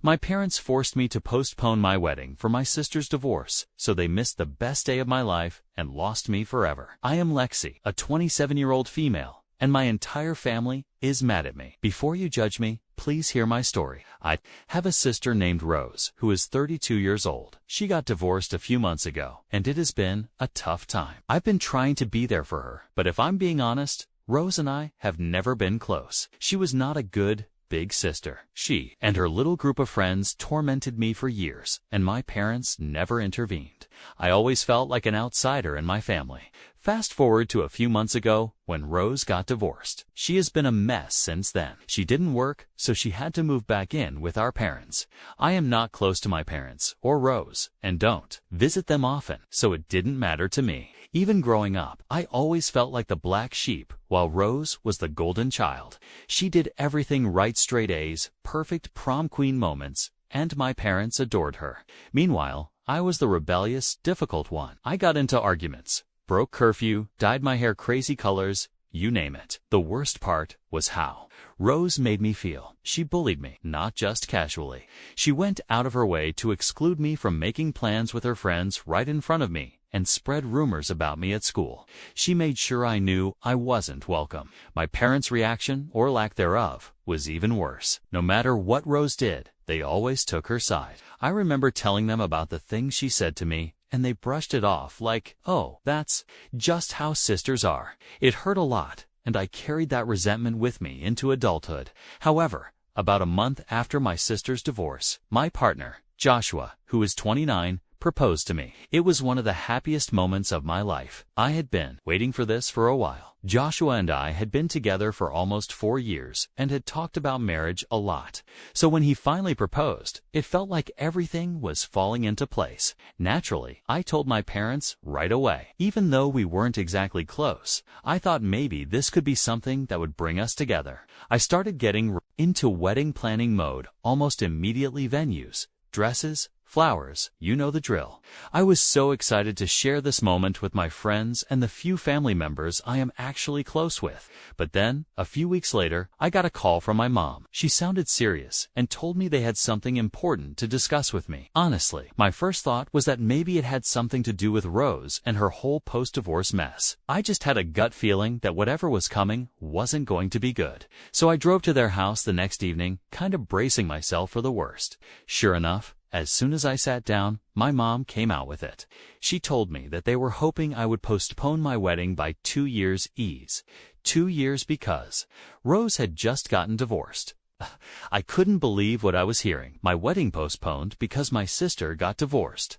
My parents forced me to postpone my wedding for my sister's divorce, so they missed the best day of my life and lost me forever. I am Lexi, a 27-year-old female, and my entire family is mad at me. Before you judge me, please hear my story. I have a sister named Rose, who is 32 years old. She got divorced a few months ago, and it has been a tough time. I've been trying to be there for her, but if I'm being honest, Rose and I have never been close. She was not a good, big sister. She and her little group of friends tormented me for years, and my parents never intervened. I always felt like an outsider in my family. Fast forward to a few months ago when Rose got divorced. She has been a mess since then. She didn't work, so she had to move back in with our parents. I am not close to my parents or Rose and don't visit them often, so it didn't matter to me. Even growing up, I always felt like the black sheep, while Rose was the golden child. She did everything right, straight A's, perfect prom queen moments, and my parents adored her. Meanwhile, I was the rebellious, difficult one. I got into arguments, broke curfew, dyed my hair crazy colors, you name it. The worst part was how Rose made me feel. She bullied me, not just casually. She went out of her way to exclude me from making plans with her friends right in front of me and spread rumors about me at school. She made sure I knew I wasn't welcome. My parents' reaction, or lack thereof, was even worse. No matter what Rose did, they always took her side. I remember telling them about the things she said to me, and they brushed it off like, oh, that's just how sisters are. It hurt a lot, and I carried that resentment with me into adulthood. However, about a month after my sister's divorce, my partner, Joshua, who is 29, proposed to me. It was one of the happiest moments of my life. I had been waiting for this for a while. Joshua and I had been together for almost 4 years and had talked about marriage a lot. So when he finally proposed, it felt like everything was falling into place. Naturally, I told my parents right away. Even though we weren't exactly close, I thought maybe this could be something that would bring us together. I started getting into wedding planning mode almost immediately. Venues, dresses, flowers, you know the drill. I was so excited to share this moment with my friends and the few family members I am actually close with. But then, a few weeks later, I got a call from my mom. She sounded serious and told me they had something important to discuss with me. Honestly, my first thought was that maybe it had something to do with Rose and her whole post-divorce mess. I just had a gut feeling that whatever was coming wasn't going to be good. So I drove to their house the next evening, kind of bracing myself for the worst. Sure enough, as soon as I sat down, my mom came out with it. She told me that they were hoping I would postpone my wedding by 2 years ease. 2 years because Rose had just gotten divorced. I couldn't believe what I was hearing. My wedding postponed because my sister got divorced.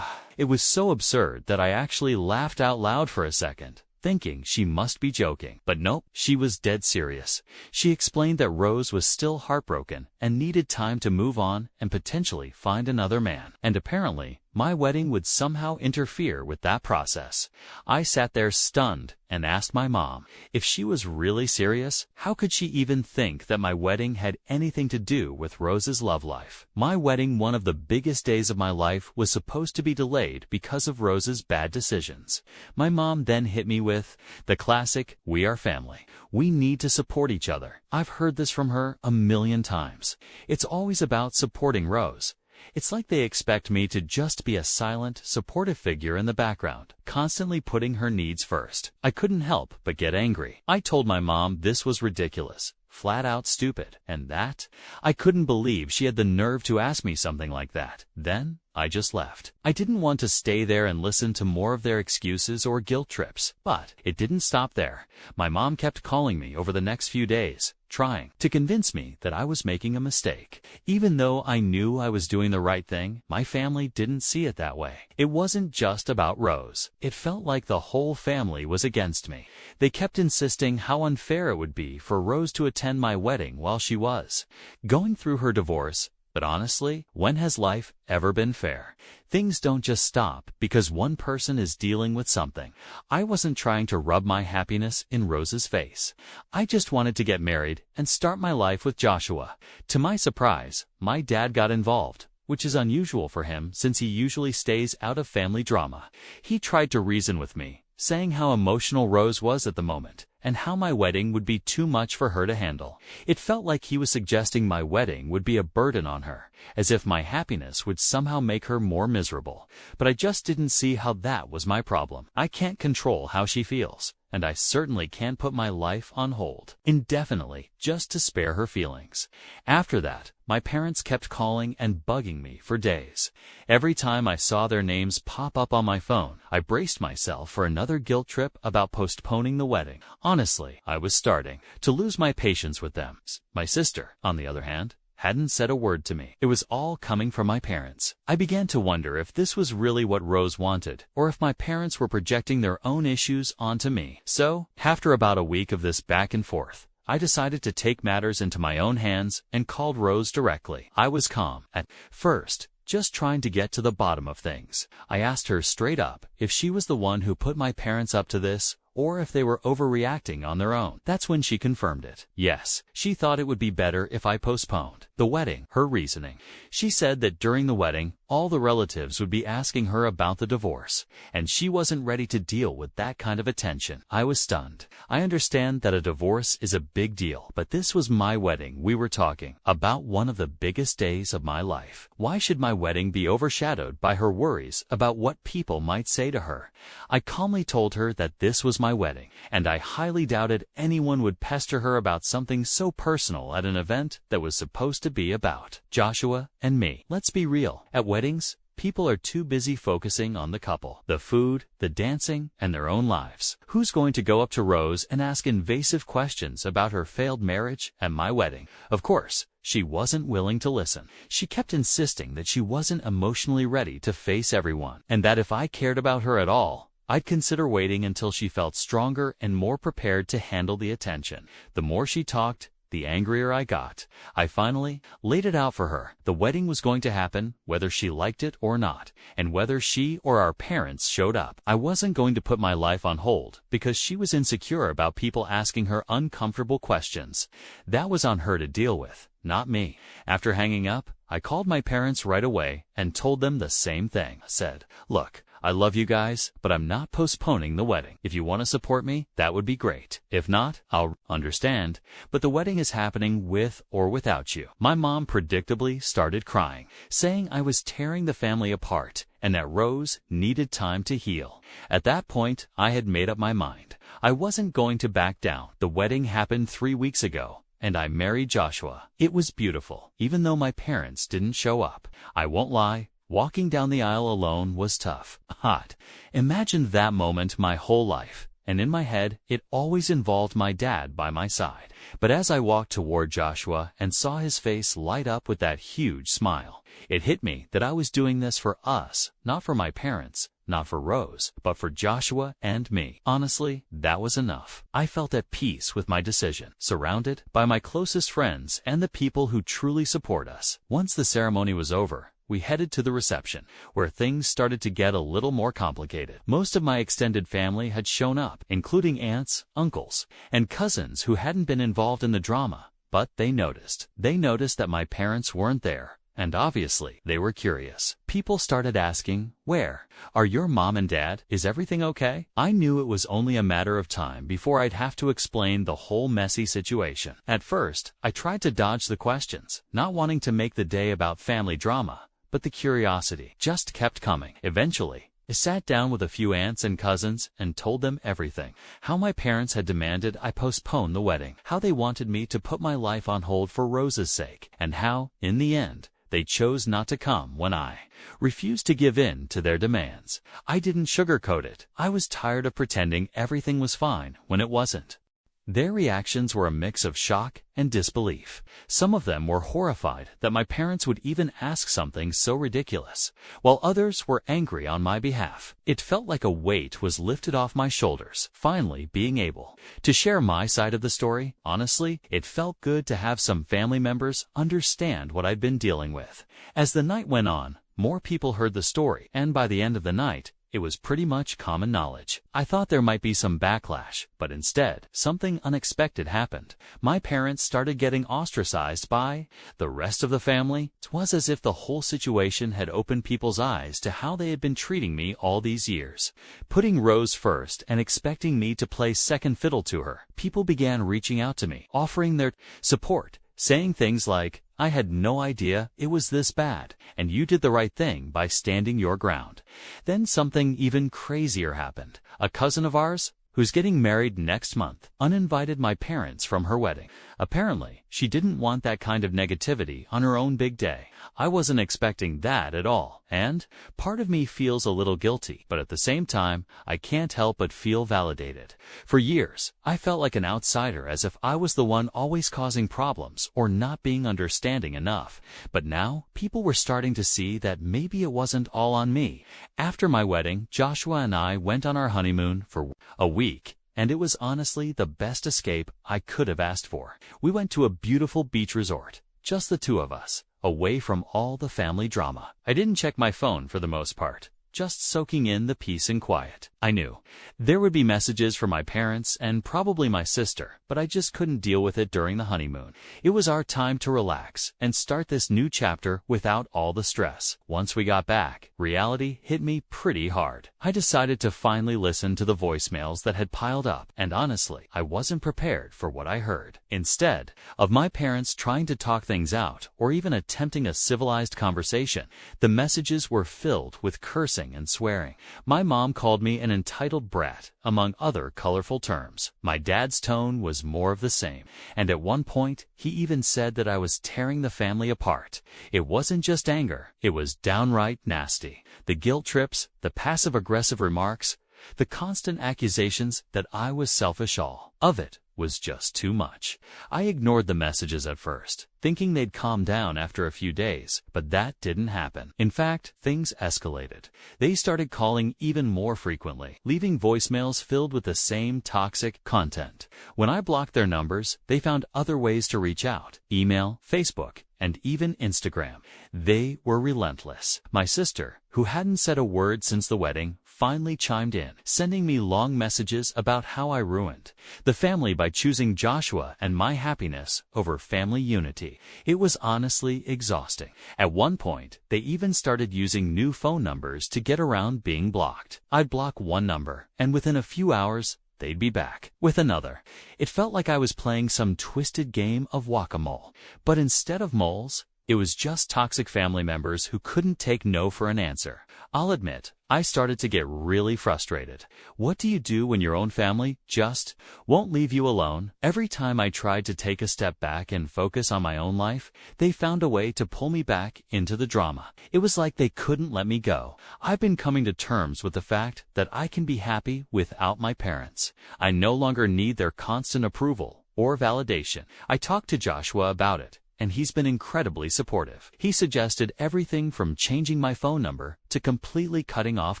It was so absurd that I actually laughed out loud for a second, thinking she must be joking. But nope, she was dead serious. She explained that Rose was still heartbroken and needed time to move on and potentially find another man. And apparently, my wedding would somehow interfere with that process. I sat there stunned and asked my mom if she was really serious. How could she even think that my wedding had anything to do with Rose's love life? My wedding, one of the biggest days of my life, was supposed to be delayed because of Rose's bad decisions. My mom then hit me with the classic, "We are family. We need to support each other." I've heard this from her a million times. It's always about supporting Rose. It's like they expect me to just be a silent, supportive figure in the background, constantly putting her needs first. I couldn't help but get angry. I told my mom this was ridiculous, flat out stupid, and that I couldn't believe she had the nerve to ask me something like that. Then I just left. I didn't want to stay there and listen to more of their excuses or guilt trips. But it didn't stop there. My mom kept calling me over the next few days, trying to convince me that I was making a mistake. Even though I knew I was doing the right thing, my family didn't see it that way. It wasn't just about Rose. It felt like the whole family was against me. They kept insisting how unfair it would be for Rose to attend my wedding while she was going through her divorce. But honestly, when has life ever been fair? Things don't just stop because one person is dealing with something. I wasn't trying to rub my happiness in Rose's face. I just wanted to get married and start my life with Joshua. To my surprise, my dad got involved, which is unusual for him since he usually stays out of family drama. He tried to reason with me, saying how emotional Rose was at the moment, and how my wedding would be too much for her to handle. It felt like he was suggesting my wedding would be a burden on her, as if my happiness would somehow make her more miserable. But I just didn't see how that was my problem. I can't control how she feels, and I certainly can't put my life on hold indefinitely just to spare her feelings. After that, my parents kept calling and bugging me for days. Every time I saw their names pop up on my phone, I braced myself for another guilt trip about postponing the wedding. Honestly, I was starting to lose my patience with them. My sister, on the other hand, hadn't said a word to me. It was all coming from my parents. I began to wonder if this was really what Rose wanted, or if my parents were projecting their own issues onto me. So, after about a week of this back and forth, I decided to take matters into my own hands and called Rose directly. I was calm at first, just trying to get to the bottom of things. I asked her straight up if she was the one who put my parents up to this, or if they were overreacting on their own. That's when she confirmed it. Yes, she thought it would be better if I postponed the wedding. Her reasoning: she said that during the wedding, all the relatives would be asking her about the divorce, and she wasn't ready to deal with that kind of attention. I was stunned. I understand that a divorce is a big deal, but this was my wedding. We were talking about one of the biggest days of my life. Why should my wedding be overshadowed by her worries about what people might say to her? I calmly told her that this was my wedding, and I highly doubted anyone would pester her about something so personal at an event that was supposed to be about Joshua and me. Let's be real. At weddings, people are too busy focusing on the couple, the food, the dancing, and their own lives. Who's going to go up to Rose and ask invasive questions about her failed marriage at my wedding? Of course, she wasn't willing to listen. She kept insisting that she wasn't emotionally ready to face everyone, and that if I cared about her at all, I'd consider waiting until she felt stronger and more prepared to handle the attention. The more she talked, the angrier I got. I finally laid it out for her. The wedding was going to happen, whether she liked it or not, and whether she or our parents showed up. I wasn't going to put my life on hold because she was insecure about people asking her uncomfortable questions. That was on her to deal with, not me. After hanging up, I called my parents right away and told them the same thing. I said, "Look, I love you guys, but I'm not postponing the wedding. If you want to support me, that would be great. If not, I'll understand, but the wedding is happening with or without you." My mom predictably started crying, saying I was tearing the family apart and that Rose needed time to heal. At that point, I had made up my mind. I wasn't going to back down. The wedding happened 3 weeks ago, and I married Joshua. It was beautiful, even though my parents didn't show up. I won't lie. Walking down the aisle alone was tough. Hot. Imagined that moment my whole life, and in my head, it always involved my dad by my side. But as I walked toward Joshua and saw his face light up with that huge smile, it hit me that I was doing this for us, not for my parents, not for Rose, but for Joshua and me. Honestly, that was enough. I felt at peace with my decision, surrounded by my closest friends and the people who truly support us. Once the ceremony was over, we headed to the reception, where things started to get a little more complicated. Most of my extended family had shown up, including aunts, uncles, and cousins who hadn't been involved in the drama, but they noticed. They noticed that my parents weren't there, and obviously, they were curious. People started asking, "Where are your mom and dad? Is everything okay?" I knew it was only a matter of time before I'd have to explain the whole messy situation. At first, I tried to dodge the questions, not wanting to make the day about family drama, but the curiosity just kept coming. Eventually, I sat down with a few aunts and cousins and told them everything. How my parents had demanded I postpone the wedding, how they wanted me to put my life on hold for Rose's sake, and how, in the end, they chose not to come when I refused to give in to their demands. I didn't sugarcoat it. I was tired of pretending everything was fine when it wasn't. Their reactions were a mix of shock and disbelief. Some of them were horrified that my parents would even ask something so ridiculous, while others were angry on my behalf. It felt like a weight was lifted off my shoulders, finally being able to share my side of the story. Honestly, it felt good to have some family members understand what I'd been dealing with. As the night went on, more people heard the story, and by the end of the night, It was pretty much common knowledge. I thought there might be some backlash, but instead, something unexpected happened. My parents started getting ostracized by the rest of the family. It was as if the whole situation had opened people's eyes to how they had been treating me all these years. Putting Rose first and expecting me to play second fiddle to her, people began reaching out to me, offering their support, saying things like, "I had no idea it was this bad, and you did the right thing by standing your ground." Then something even crazier happened. A cousin of ours, who's getting married next month, uninvited my parents from her wedding. Apparently, she didn't want that kind of negativity on her own big day. I wasn't expecting that at all, and part of me feels a little guilty, but at the same time, I can't help but feel validated. For years, I felt like an outsider, as if I was the one always causing problems or not being understanding enough. But now, people were starting to see that maybe it wasn't all on me. After my wedding, Joshua and I went on our honeymoon for a week, and it was honestly the best escape I could have asked for. We went to a beautiful beach resort, just the two of us, away from all the family drama. I didn't check my phone for the most part, just soaking in the peace and quiet. I knew there would be messages from my parents and probably my sister, but I just couldn't deal with it during the honeymoon. It was our time to relax and start this new chapter without all the stress. Once we got back, reality hit me pretty hard. I decided to finally listen to the voicemails that had piled up, and honestly, I wasn't prepared for what I heard. Instead of my parents trying to talk things out or even attempting a civilized conversation, the messages were filled with cursing and swearing. My mom called me an entitled brat, among other colorful terms. My dad's tone was more of the same, and at one point, he even said that I was tearing the family apart. It wasn't just anger, it was downright nasty. The guilt trips, the passive-aggressive remarks, the constant accusations that I was selfish, all of it was just too much. I ignored the messages at first, thinking they'd calm down after a few days, but that didn't happen. In fact, things escalated. They started calling even more frequently, leaving voicemails filled with the same toxic content. When I blocked their numbers, they found other ways to reach out: email, Facebook, and even Instagram. They were relentless. My sister, who hadn't said a word since the wedding, finally chimed in, sending me long messages about how I ruined the family by choosing Joshua and my happiness over family unity. It was honestly exhausting. At one point, they even started using new phone numbers to get around being blocked. I'd block one number, and within a few hours, they'd be back with another. It felt like I was playing some twisted game of whack-a-mole. But instead of moles, it was just toxic family members who couldn't take no for an answer. I'll admit, I started to get really frustrated. What do you do when your own family just won't leave you alone? Every time I tried to take a step back and focus on my own life, they found a way to pull me back into the drama. It was like they couldn't let me go. I've been coming to terms with the fact that I can be happy without my parents. I no longer need their constant approval or validation. I talked to Joshua about it, and he's been incredibly supportive. He suggested everything from changing my phone number to completely cutting off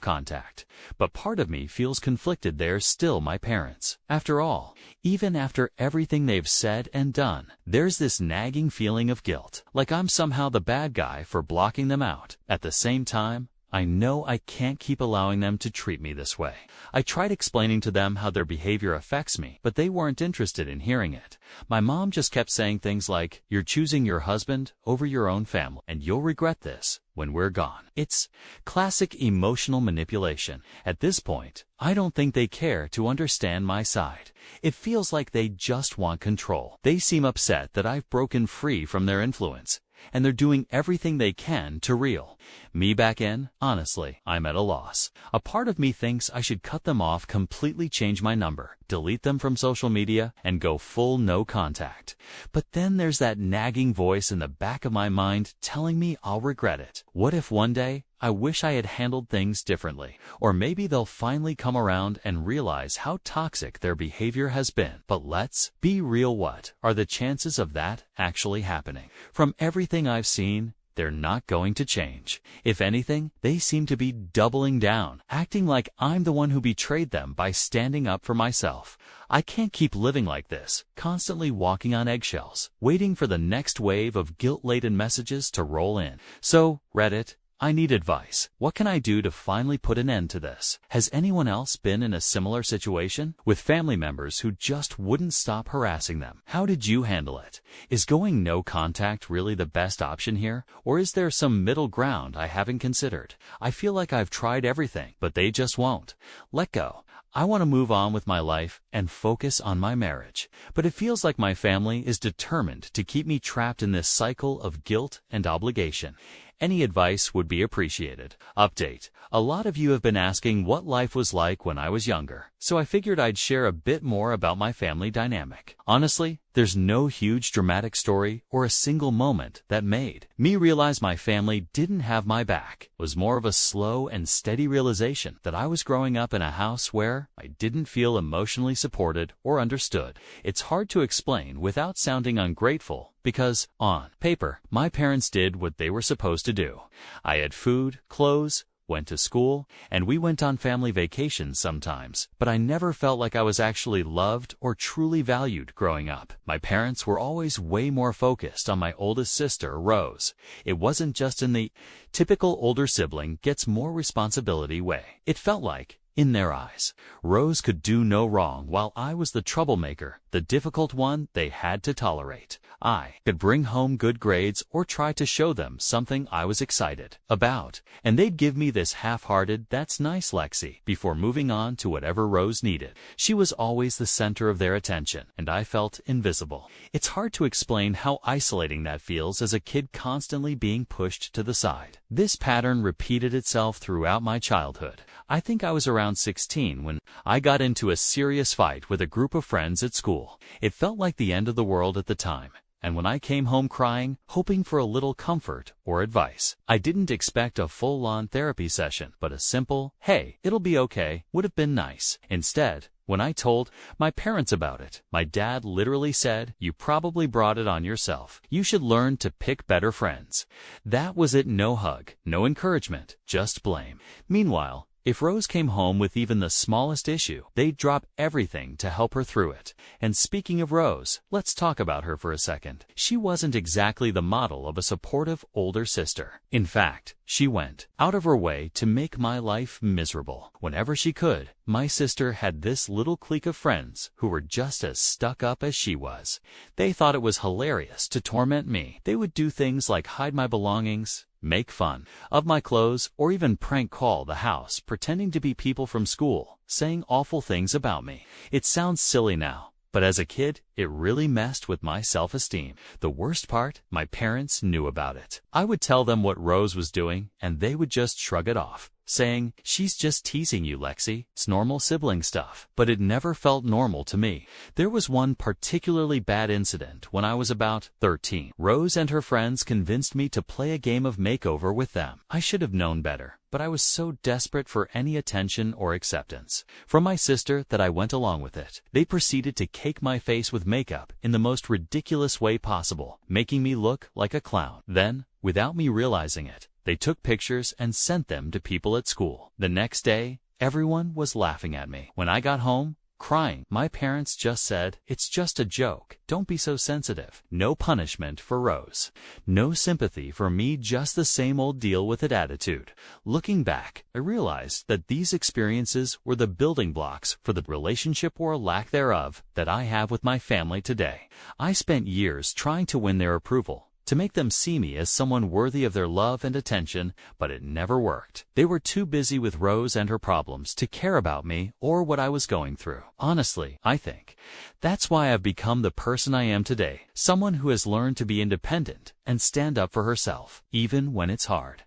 contact. But part of me feels conflicted. They're still my parents. After all, even after everything they've said and done, there's this nagging feeling of guilt, like I'm somehow the bad guy for blocking them out. At the same time, I know I can't keep allowing them to treat me this way. I tried explaining to them how their behavior affects me, but they weren't interested in hearing it. My mom just kept saying things like, "You're choosing your husband over your own family, and you'll regret this when we're gone." It's classic emotional manipulation. At this point, I don't think they care to understand my side. It feels like they just want control. They seem upset that I've broken free from their influence, and they're doing everything they can to reel me back in. Honestly, I'm at a loss. A part of me thinks I should cut them off, completely change my number, delete them from social media, and go full no contact. But then there's that nagging voice in the back of my mind telling me I'll regret it. What if one day I wish I had handled things differently? Or maybe they'll finally come around and realize how toxic their behavior has been. But let's be real, what are the chances of that actually happening? From everything I've seen, they're not going to change. If anything, they seem to be doubling down, acting like I'm the one who betrayed them by standing up for myself. I can't keep living like this, constantly walking on eggshells, waiting for the next wave of guilt-laden messages to roll in. So, Reddit, I need advice. What can I do to finally put an end to this? Has anyone else been in a similar situation with family members who just wouldn't stop harassing them? How did you handle it? Is going no contact really the best option here, or is there some middle ground I haven't considered? I feel like I've tried everything, but they just won't let go. I want to move on with my life and focus on my marriage, but it feels like my family is determined to keep me trapped in this cycle of guilt and obligation. Any advice would be appreciated. Update. A lot of you have been asking what life was like when I was younger, so I figured I'd share a bit more about my family dynamic. Honestly, there's no huge dramatic story or a single moment that made me realize my family didn't have my back. It was more of a slow and steady realization that I was growing up in a house where I didn't feel emotionally supported or understood. It's hard to explain without sounding ungrateful, because, on paper, my parents did what they were supposed to do. I had food, clothes, went to school, and we went on family vacations sometimes, but I never felt like I was actually loved or truly valued growing up. My parents were always way more focused on my oldest sister, Rose. It wasn't just in the typical older sibling gets more responsibility way. It felt like, in their eyes, Rose could do no wrong while I was the troublemaker, the difficult one they had to tolerate. I could bring home good grades or try to show them something I was excited about, and they'd give me this half-hearted, "That's nice, Lexi," before moving on to whatever Rose needed. She was always the center of their attention, and I felt invisible. It's hard to explain how isolating that feels as a kid constantly being pushed to the side. This pattern repeated itself throughout my childhood. I think I was around 16 when I got into a serious fight with a group of friends at school. It felt like the end of the world at the time, and when I came home crying, hoping for a little comfort or advice, I didn't expect a full-on therapy session, but a simple, "Hey, it'll be okay," would have been nice. Instead, when I told my parents about it, my dad literally said, "You probably brought it on yourself. You should learn to pick better friends." That was it. No hug, no encouragement, just blame. Meanwhile, if Rose came home with even the smallest issue, they'd drop everything to help her through it. And speaking of Rose, let's talk about her for a second. She wasn't exactly the model of a supportive older sister. In fact, she went out of her way to make my life miserable. Whenever she could, my sister had this little clique of friends who were just as stuck up as she was. They thought it was hilarious to torment me. They would do things like hide my belongings, make fun of my clothes, or even prank call the house pretending to be people from school, saying awful things about me. It sounds silly now, but as a kid, it really messed with my self-esteem. The worst part, my parents knew about it. I would tell them what Rose was doing, and they would just shrug it off, saying, "She's just teasing you, Lexi. It's normal sibling stuff." But it never felt normal to me. There was one particularly bad incident when I was about 13. Rose and her friends convinced me to play a game of makeover with them. I should have known better, but I was so desperate for any attention or acceptance from my sister that I went along with it. They proceeded to cake my face with makeup in the most ridiculous way possible, making me look like a clown. Then, without me realizing it, they took pictures and sent them to people at school. The next day, everyone was laughing at me. When I got home, crying, my parents just said, "It's just a joke. Don't be so sensitive." No punishment for Rose. No sympathy for me, just the same old deal with it attitude. Looking back, I realized that these experiences were the building blocks for the relationship or lack thereof that I have with my family today. I spent years trying to win their approval, to make them see me as someone worthy of their love and attention, but it never worked. They were too busy with Rose and her problems to care about me or what I was going through. Honestly, I think that's why I've become the person I am today, someone who has learned to be independent and stand up for herself, even when it's hard.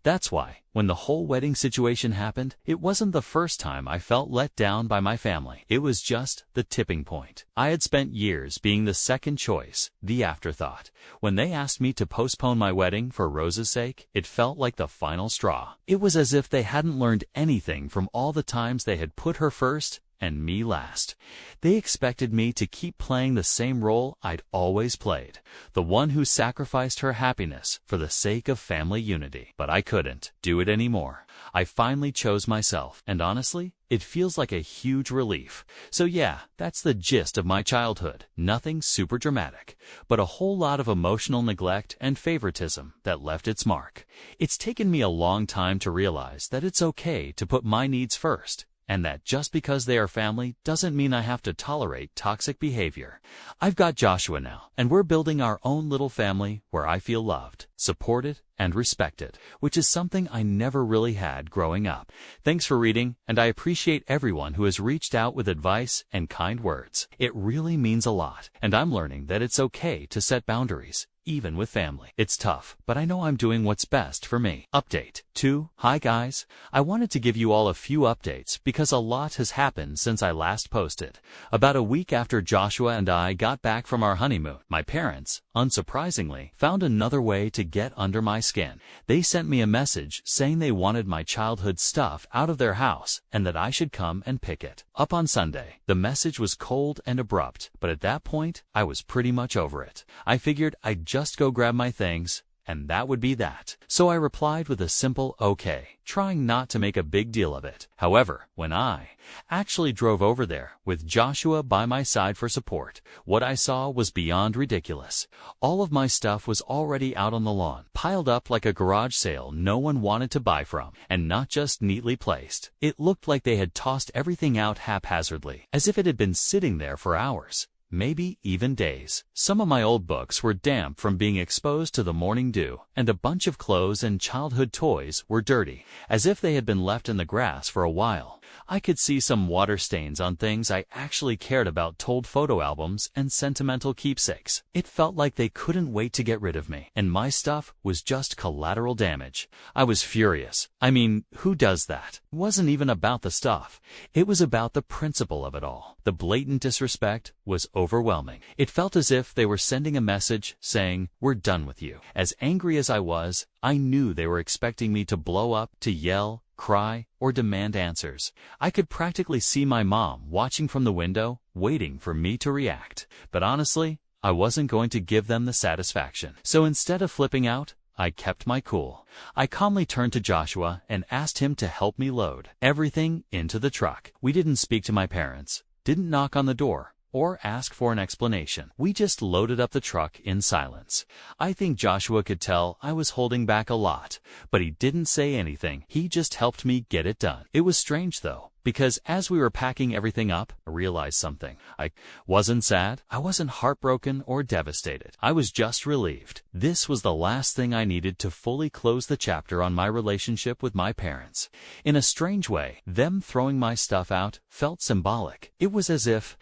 That's why, when the whole wedding situation happened, it wasn't the first time I felt let down by my family. It was just the tipping point. I had spent years being the second choice, the afterthought. When they asked me to postpone my wedding for Rose's sake, it felt like the final straw. It was as if they hadn't learned anything from all the times they had put her first and me last. They expected me to keep playing the same role I'd always played, the one who sacrificed her happiness for the sake of family unity. But I couldn't do it anymore. I finally chose myself, and honestly, it feels like a huge relief. So yeah, that's the gist of my childhood. Nothing super dramatic, but a whole lot of emotional neglect and favoritism that left its mark. It's taken me a long time to realize that it's okay to put my needs first, and that just because they are family doesn't mean I have to tolerate toxic behavior. I've got Joshua now, and we're building our own little family where I feel loved, supported, and respected, which is something I never really had growing up. Thanks for reading, and I appreciate everyone who has reached out with advice and kind words. It really means a lot, and I'm learning that it's okay to set boundaries, even with family. It's tough, but I know I'm doing what's best for me. Update 2. Hi guys. I wanted to give you all a few updates because a lot has happened since I last posted. About a week after Joshua and I got back from our honeymoon, my parents, unsurprisingly, found another way to get under my skin. They sent me a message saying they wanted my childhood stuff out of their house and that I should come and pick it up on Sunday. The message was cold and abrupt, but at that point, I was pretty much over it. I figured I'd just go grab my things, and that would be that. So I replied with a simple okay, trying not to make a big deal of it. However, when I actually drove over there, with Joshua by my side for support, what I saw was beyond ridiculous. All of my stuff was already out on the lawn, piled up like a garage sale no one wanted to buy from, and not just neatly placed. It looked like they had tossed everything out haphazardly, as if it had been sitting there for hours. Maybe even days. Some of my old books were damp from being exposed to the morning dew, and a bunch of clothes and childhood toys were dirty, as if they had been left in the grass for a while. I could see some water stains on things I actually cared about, old photo albums and sentimental keepsakes. It felt like they couldn't wait to get rid of me, and my stuff was just collateral damage. I was furious. I mean, who does that? It wasn't even about the stuff. It was about the principle of it all. The blatant disrespect was overwhelming. It felt as if they were sending a message saying, "We're done with you." As angry as I was, I knew they were expecting me to blow up, to yell, cry, or demand answers. I could practically see my mom watching from the window, waiting for me to react. But honestly, I wasn't going to give them the satisfaction. So instead of flipping out, I kept my cool. I calmly turned to Joshua and asked him to help me load everything into the truck. We didn't speak to my parents, didn't knock on the door, or ask for an explanation. We just loaded up the truck in silence. I think Joshua could tell I was holding back a lot, but he didn't say anything. He just helped me get it done. It was strange though, because as we were packing everything up, I realized something. I wasn't sad. I wasn't heartbroken or devastated. I was just relieved. This was the last thing I needed to fully close the chapter on my relationship with my parents. In a strange way, them throwing my stuff out felt symbolic. It was as if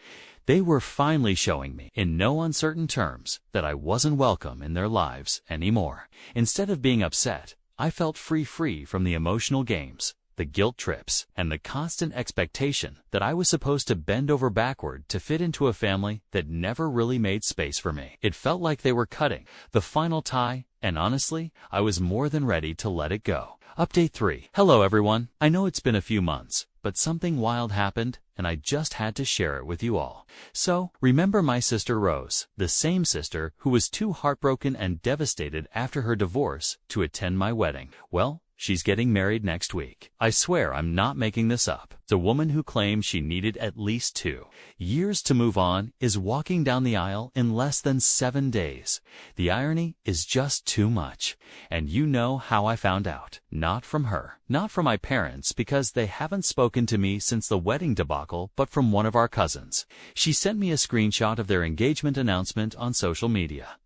they were finally showing me, in no uncertain terms, that I wasn't welcome in their lives anymore. Instead of being upset, I felt free from the emotional games, the guilt trips, and the constant expectation that I was supposed to bend over backward to fit into a family that never really made space for me. It felt like they were cutting the final tie, and honestly, I was more than ready to let it go. Update 3. Hello everyone. I know it's been a few months, but something wild happened, and I just had to share it with you all. So, remember my sister Rose, the same sister who was too heartbroken and devastated after her divorce to attend my wedding? Well, she's getting married next week. I swear I'm not making this up. The woman who claimed she needed at least 2 years to move on is walking down the aisle in less than 7 days. The irony is just too much. And you know how I found out. Not from her. Not from my parents, because they haven't spoken to me since the wedding debacle, but from one of our cousins. She sent me a screenshot of their engagement announcement on social media.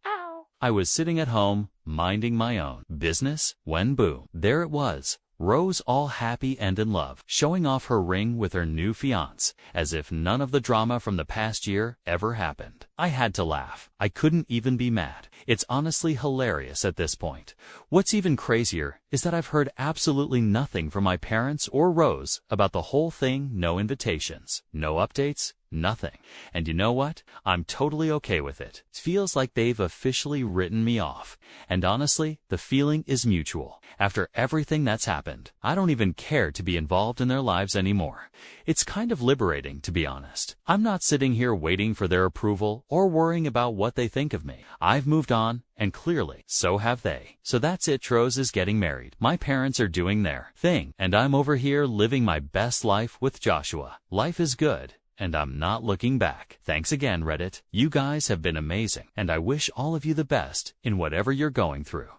I was sitting at home, minding my own business, when boom, there it was. Rose all happy and in love, showing off her ring with her new fiancé, as if none of the drama from the past year ever happened. I had to laugh. I couldn't even be mad. It's honestly hilarious at this point. What's even crazier is that I've heard absolutely nothing from my parents or Rose about the whole thing. No invitations, no updates, nothing. And you know what? I'm totally okay with it. It feels like they've officially written me off. And honestly, the feeling is mutual. After everything that's happened, I don't even care to be involved in their lives anymore. It's kind of liberating, to be honest. I'm not sitting here waiting for their approval or worrying about what they think of me. I've moved on, and clearly, so have they. So that's it. Rose is getting married. My parents are doing their thing, and I'm over here living my best life with Joshua. Life is good, and I'm not looking back. Thanks again, Reddit. You guys have been amazing, and I wish all of you the best in whatever you're going through.